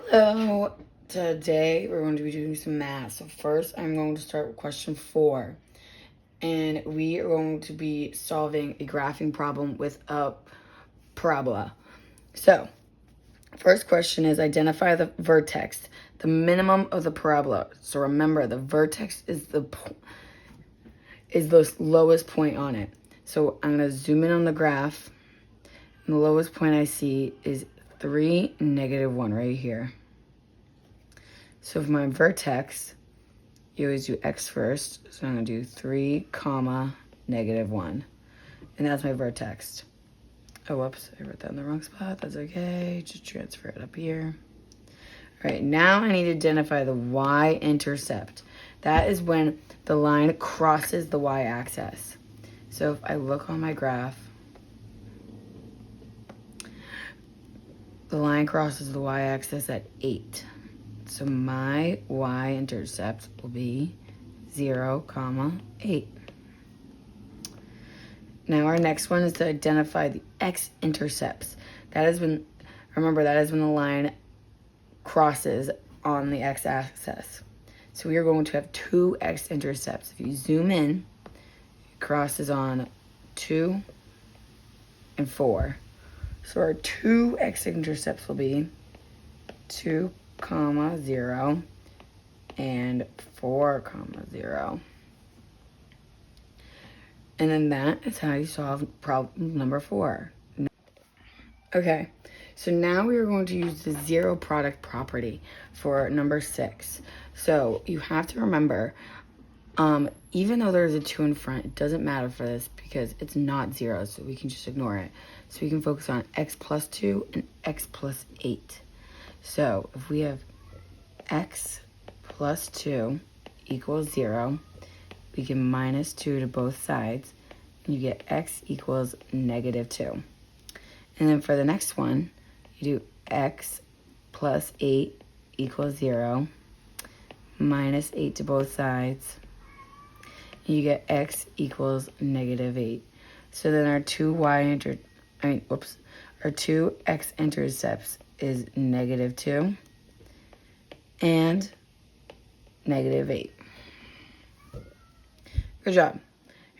Hello. Today we're going to be doing some math. So first I'm going to start with question 4. And we are going to be solving a graphing problem with a parabola. So first question is identify the vertex, the minimum of the parabola. So remember, the vertex is the lowest point on it. So I'm going to zoom in on the graph. And the lowest point I see is 3, -1 right here. So for my vertex, you always do x first. So I'm going to do 3, -1. And that's my vertex. Oh, whoops. I wrote that in the wrong spot. That's okay. Just transfer it up here. All right, now I need to identify the y-intercept. That is when the line crosses the y-axis. So if I look on my graph, the line crosses the y-axis at 8. So my y-intercept will be 0, 8. Now our next one is to identify the x-intercepts. That is when the line crosses on the x-axis. So we are going to have 2 x-intercepts. If you zoom in, it crosses on 2 and 4. So our 2 x-intercepts will be 2, 0, and 4, 0. And then that is how you solve problem number 4. Okay, so now we are going to use the zero product property for number 6. So you have to remember, even though there's a 2 in front, it doesn't matter for this because it's not 0, so we can just ignore it. So we can focus on x plus 2 and x plus 8. So if we have x plus 2 equals 0, we can minus 2 to both sides, and you get x equals -2. And then for the next one, you do x plus 8 equals 0, minus 8 to both sides, and you get x equals -8. So then our our 2 x-intercepts is -2 and -8. Good job.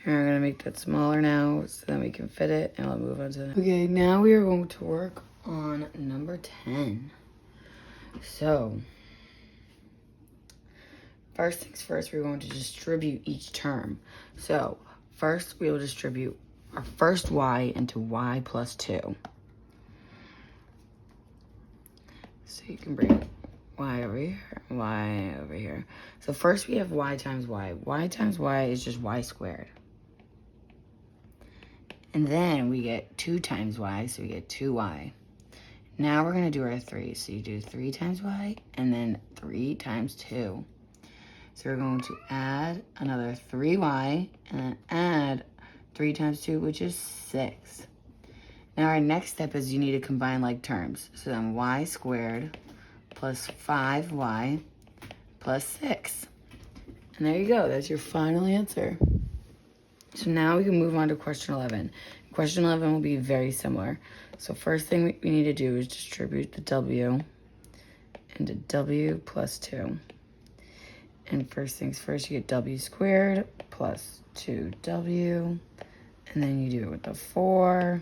Here, I'm going to make that smaller now so then we can fit it, and I'll move on to the... Okay, now we are going to work on number 10. So, first things first, we're going to distribute each term. So, first we will distribute our first y into y plus 2. So you can bring y over here, y over here. So first we have y times y. Y times y is just y squared. And then we get 2 times y, so we get 2y. Now we're going to do our 3. So you do 3 times y, and then 3 times 2. So we're going to add another 3y, and then add 3 times 2, which is 6. Now our next step is you need to combine like terms. So then y squared plus 5y plus 6. And there you go. That's your final answer. So now we can move on to question 11. Question 11 will be very similar. So first thing we need to do is distribute the w into w plus 2. And first things first, you get w squared plus 2w. And then you do it with the 4.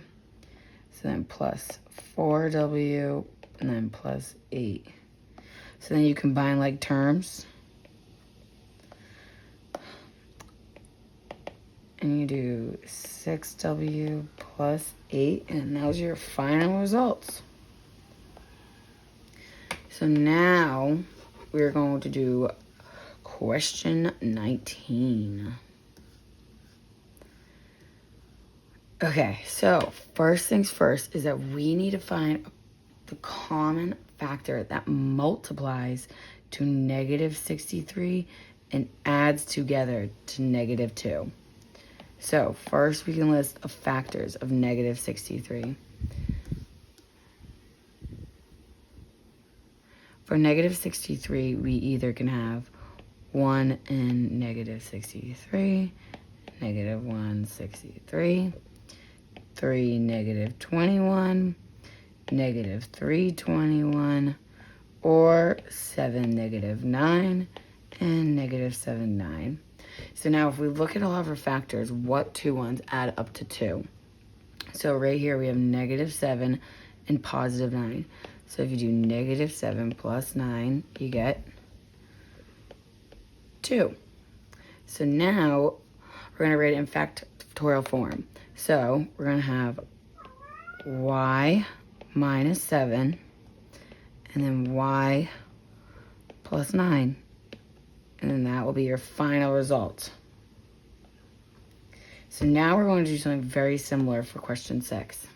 So then plus 4w, and then plus 8. So then you combine like terms. And you do 6w plus 8, and those are your final results. So now we're going to do question 19. Okay, so first things first is that we need to find the common factor that multiplies to -63 and adds together to -2. So first we can list the factors of -63. For -63, we either can have 1 in -63, -163, 3 -21, -321, or 7, negative 9, and negative 7, 9. So now if we look at all of our factors, what two ones add up to 2? So right here we have negative 7 and positive 9. So if you do negative 7 plus 9, you get 2. So now we're going to write it in factorial form. So we're going to have y minus 7 and then y plus 9. And then that will be your final result. So now we're going to do something very similar for question 6.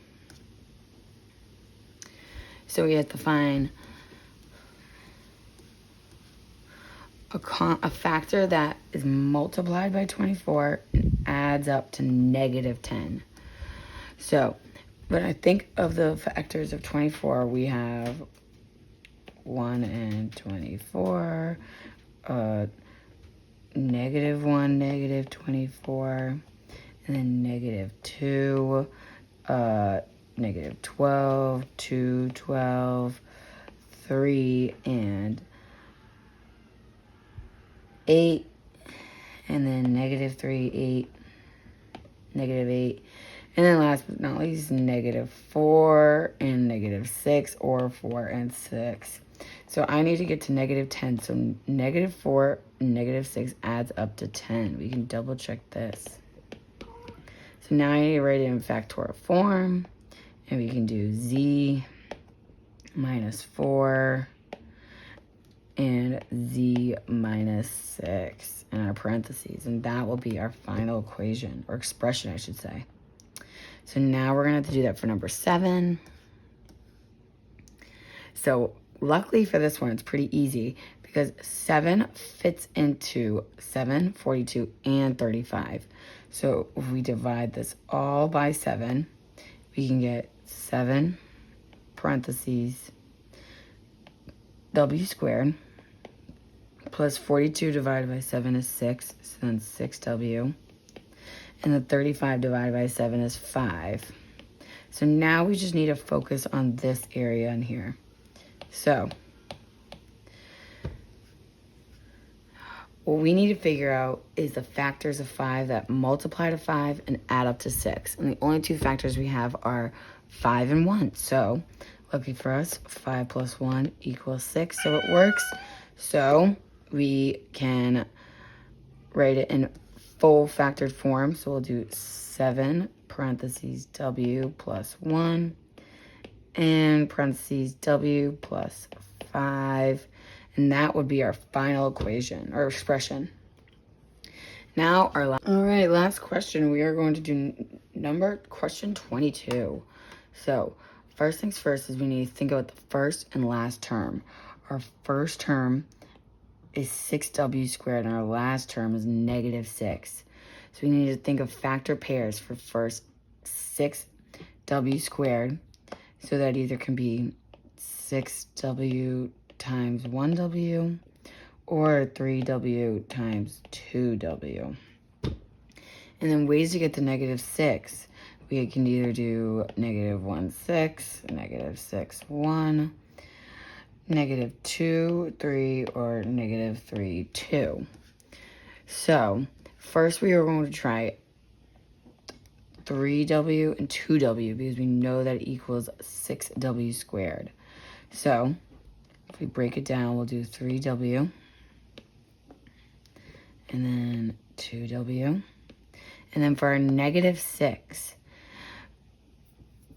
So we have to find a factor that is multiplied by 24 and adds up to negative 10. So when I think of the factors of 24, we have 1 and 24, negative 1, negative 24, and then negative 2, negative 12, 2, 12, 3, and 8, and then negative 3, 8, negative 8, and then last but not least, negative 4 and negative 6, or 4 and 6. So I need to get to negative 10. So negative 4 and negative 6 adds up to 10. We can double check this. So now I need to write it in factorial form. And we can do z minus 4 and z minus 6 in our parentheses. And that will be our final equation, or expression, I should say. So now we're going to have to do that for number 7. So luckily for this one, it's pretty easy because 7 fits into 7, 42, and 35. So if we divide this all by 7, we can get 7 parentheses w squared plus 42 divided by 7 is 6, so then 6w. And the 35 divided by 7 is 5. So now we just need to focus on this area in here. So what we need to figure out is the factors of 5 that multiply to 5 and add up to 6. And the only two factors we have are 5 and 1. So lucky for us, 5 plus 1 equals 6. So it works. So we can write it in full factored form. So we'll do 7 parentheses w plus 1 and parentheses w plus 5. And that would be our final equation or expression. Now all right, last question. We are going to do question 22. So first things first is we need to think about the first and last term. Our first term is 6w squared and our last term is negative 6. So we need to think of factor pairs for first 6w squared. So that either can be 6w times 1w or 3w times 2w. And then ways to get to negative 6. We can either do negative 1, 6, negative 6, 1, negative 2, 3, or negative 3, 2. So first we are going to try 3w and 2w because we know that it equals 6w squared. So if we break it down, we'll do 3w and then 2w. And then for our negative 6,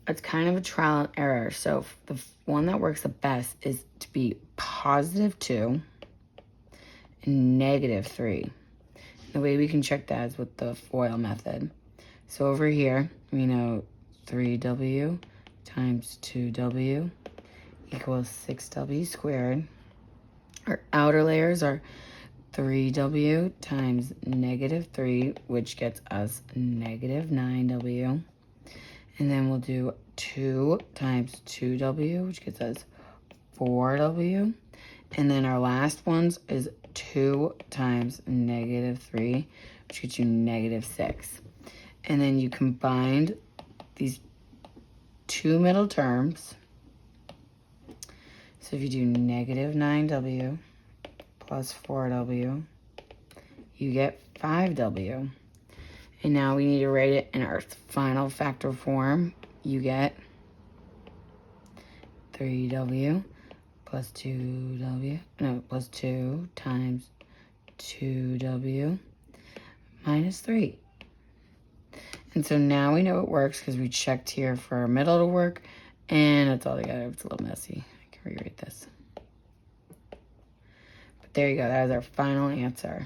it's kind of a trial and error. So the one that works the best is to be positive 2 and negative 3. The way we can check that is with the FOIL method. So over here, we know 3w times 2w equals 6w squared. Our outer layers are 3w times negative 3, which gets us negative 9w. And then we'll do 2 times 2w, which gets us 4w. And then our last ones is 2 times negative 3, which gets you negative 6. And then you combined these two middle terms. So if you do negative 9w plus 4w, you get 5w. And now we need to write it in our final factor form. You get 3w plus 2w, no, plus 2 times 2w minus 3. And so now we know it works because we checked here for our middle to work, and it's all together. It's a little messy. I can rewrite this. But there you go. That is our final answer.